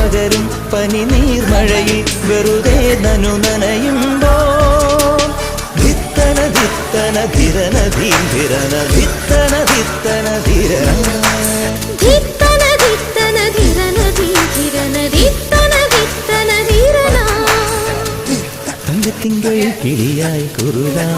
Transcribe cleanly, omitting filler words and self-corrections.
പകരും പനി നീർമഴയിൽ വെറുതെ നനു നനയുമ്പോൾ ധിത്തന ധിത്തന ധിരന ധീരന ധിത്തന ധിത്തന ധിരന ധിത്തന ധിത്തന ധിരന ധീരന ധിത്തന ധിത്തന ധിരന തങ്കത്തിങ്കൾ കിളിയായി കുറുകാൻ